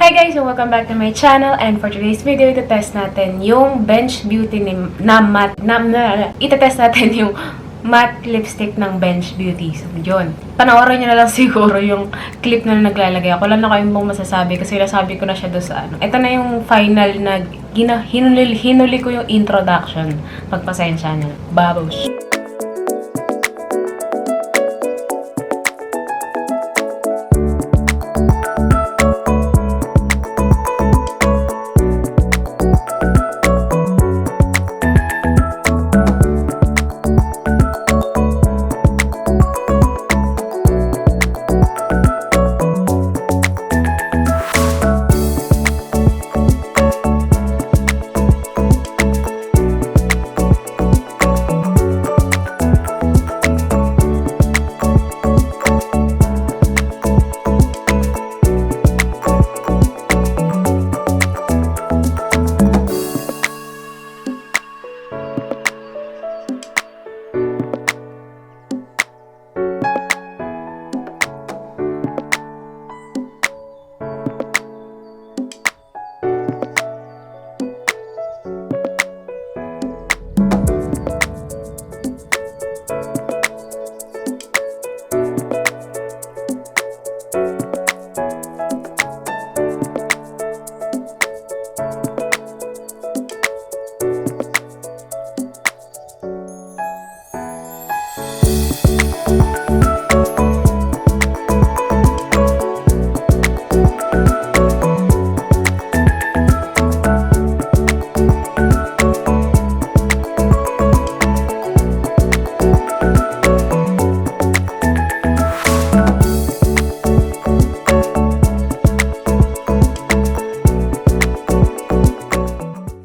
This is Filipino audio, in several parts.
Hi guys! So welcome back to my channel, and for today's video, itetest natin yung Bench Beauty itetest natin yung matte lipstick ng Bench Beauty. So yun, panoorin nyo na lang siguro yung clip na naglalagay ako. Wala na kayong pong masasabi kasi nasabi ko na siya doon sa ano. Ito na yung final na hinuli ko yung introduction. Pagpasensya nyo. Babush!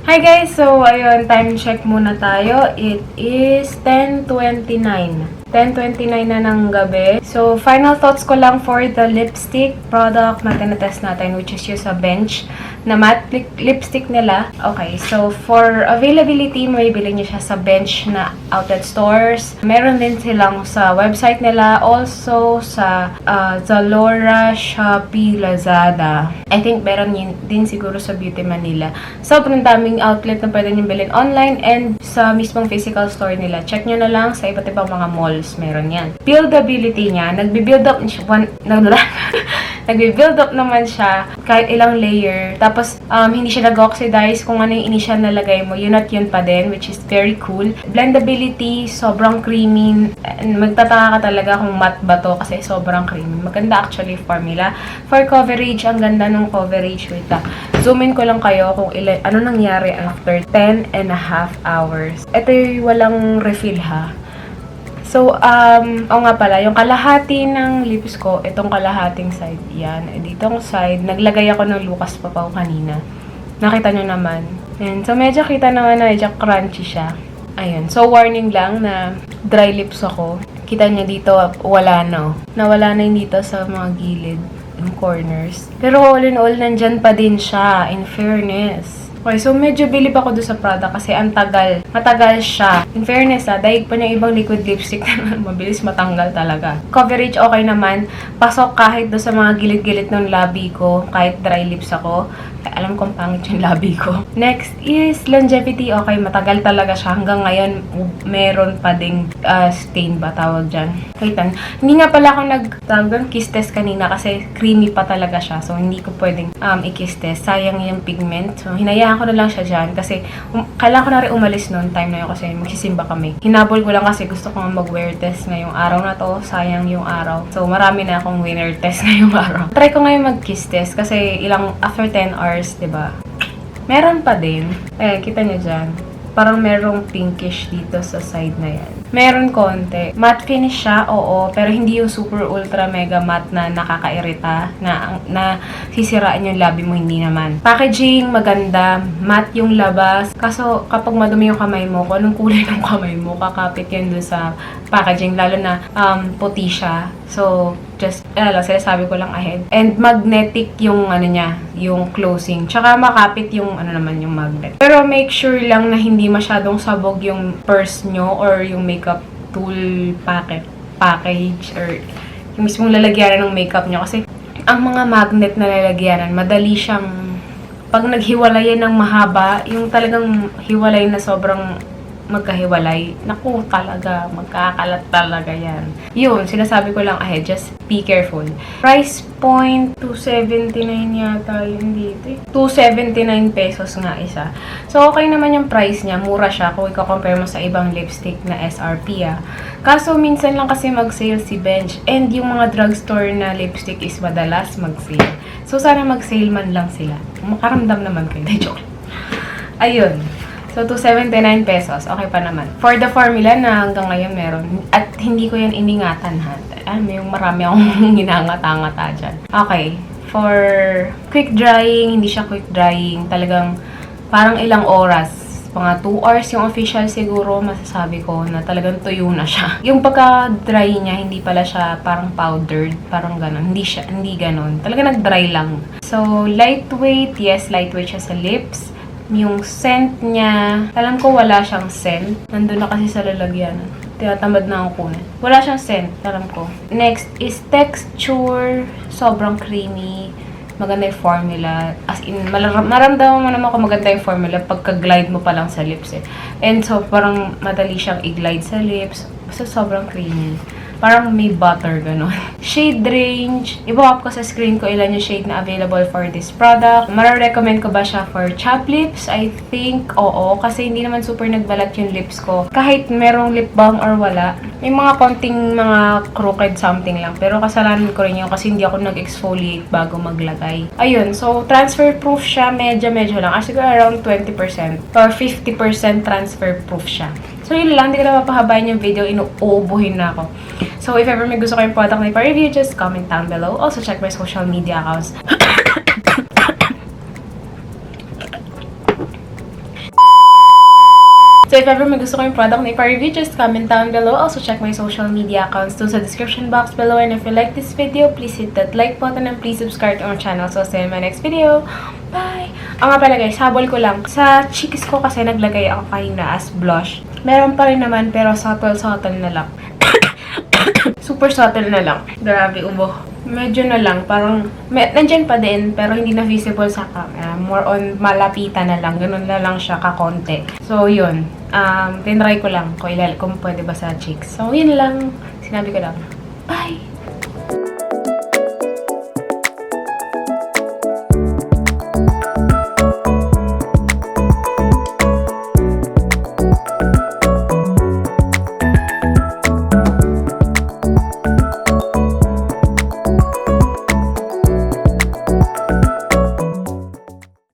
Hi guys! So, ayun, time check muna tayo. It is 10:29. 10:29 na ng gabi. So, final thoughts ko lang for the lipstick product na tinatest natin, which is yung sa Bench na matte lipstick nila. Okay, so for availability, may bilhin nyo siya sa Bench na outlet stores. Meron din silang sa website nila, also sa Zalora, Shopee, Lazada. I think meron din siguro sa Beauty Manila. Sobrang daming outlet na pwede nyo bilhin online and sa mismong physical store nila. Check nyo na lang sa iba't ibang mga malls. Meron yan. Buildability niya, nagbi-build up nagbi-build up naman siya kahit ilang layer. Tapos, hindi siya nag-oxidize. Kung ano yung initial na lagay mo, yun at yun pa din, which is very cool. Blendability, sobrang creamy. Magtataka ka talaga kung matte ba to kasi sobrang creamy. Maganda actually formula. For coverage, ang ganda ng coverage. Wait lang. Zoom in ko lang kayo kung ano nangyari after 10 and a half hours. Ito yung walang refill ha. So, o nga pala, yung kalahati ng lips ko, itong kalahating side, yan. Ditong side, naglagay ako ng Lucas Papaw kanina. Nakita nyo naman. Yan. So, medyo kita naman na medyo crunchy siya. Ayun. So, warning lang na dry lips ako. Kita nyo dito, wala na. Nawala na yung dito sa mga gilid, yung corners. Pero all in all, nandyan pa din siya, in fairness. Okay, so medyo bilib ako doon sa product kasi ang tagal. Matagal siya. In fairness daig pa niya ibang liquid lipstick na mabilis matanggal talaga. Coverage okay naman. Pasok kahit doon sa mga gilid-gilid ng labi ko. Kahit dry lips ako. Alam kong pangit yung labi ko. Next is longevity. Okay, matagal talaga siya. Hanggang ngayon, meron pa ding stain ba tawag dyan. Kaitan. Hindi nga pala ako kiss test kanina kasi creamy pa talaga siya. So, hindi ko pwedeng i-kiss test. Sayang yung pigment. So, hinayaan ko na lang siya dyan kasi kailangan ko na rin umalis noon time na yun kasi magsisimba kami. Hinabol ko lang kasi gusto ko mag-wear test ngayong araw na to. Sayang yung araw. So, marami na akong winner test ngayong araw. Try ko ngayon mag-kiss test kasi after 10 hours, diba? Meron pa din. Kita nyo dyan. Parang merong pinkish dito sa side na yan. Meron konti. Matte finish siya, oo. Pero hindi yung super ultra mega matte na nakakairita. Na sisiraan yung labi mo, hindi naman. Packaging, maganda. Matte yung labas. Kaso, kapag madumi yung kamay mo, kung anong kulay ng kamay mo, kakapit yan dun sa packaging. Lalo na puti siya. So, just, sinasabi ko lang ahead. And magnetic yung, yung closing. Tsaka makapit yung, yung magnet. Pero make sure lang na hindi masyadong sabog yung purse nyo or yung makeup tool package or yung mismong lalagyan ng makeup nyo. Kasi, ang mga magnet na lalagyanan, madali siyang, pag naghiwalayan ng mahaba, yung talagang hiwalay na sobrang magkahiwalay, naku talaga, magkakalat talaga yan. Yun, sinasabi ko lang ahead, just be careful. Price point, 279 yata yun dito. 279 pesos nga isa. So, okay naman yung price niya, mura siya kung i-compare mo sa ibang lipstick na SRP Kaso, minsan lang kasi mag-sale si Bench, and yung mga drugstore na lipstick is madalas mag-sale. So, sana mag-sale man lang sila. Makaramdam naman kayo. Joke. Ayun. So, 279 pesos. Okay pa naman. For the formula na hanggang ngayon meron. At hindi ko yan iningatan ha. May marami akong ginangata-ngata dyan. Okay. For quick drying, hindi siya quick drying. Talagang parang ilang oras. Mga 2 hours yung official siguro, masasabi ko na talagang tuyo na siya. Yung pagka-dry niya, hindi pala siya parang powdered. Parang ganon. Hindi ganon. Talaga nag-dry lang. So, lightweight. Yes, lightweight siya sa lips. Yung scent niya, alam ko wala siyang scent. Nandun na kasi sa lalagyan. Tinatamad na ako kunin. Wala siyang scent, alam ko. Next is texture. Sobrang creamy. Maganda yung formula. As in, maramdaman mo naman kung maganda yung formula pagka-glide mo pa lang sa lips And so, parang madali siyang i-glide sa lips. Basta sobrang creamy. Parang may butter, gano'n. Shade range. Ibuhap ko sa screen ko ilan yung shade na available for this product. Mara-recommend ko ba siya for chapped lips? I think, oo. Kasi hindi naman super nagbalat yung lips ko. Kahit merong lip balm or wala. May mga konting mga crooked something lang. Pero kasalanan ko rin yun kasi hindi ako nag-exfoliate bago maglagay. Ayun. So, transfer proof siya. Medyo lang. Siguro around 20% or 50% transfer proof siya. So, yun lang. Hindi ko na mapahabayin yung video. Inuubuhin na ako. So, if ever may gusto kayong product na ipa-review, just comment down below. Also, check my social media accounts. So, if ever may gusto kayong product na ipa-review, just comment down below. Also, check my social media accounts dun sa description box below. And if you like this video, please hit that like button and please subscribe to our channel. So, see you in my next video. Bye! Nga pala guys, habol ko lang. Sa cheeks ko kasi naglagay ako kanina as blush. Meron pa rin naman, pero subtle na lang. Super subtle na lang. Grabe, ubo. Medyo na lang. Parang, nandyan pa din, pero hindi na visible sa camera. More on, malapitan na lang. Ganun na lang siya, kakonte. So, yun. Tinry ko lang kung pwede ba sa cheeks. So, yun lang. Sinabi ko lang. Bye!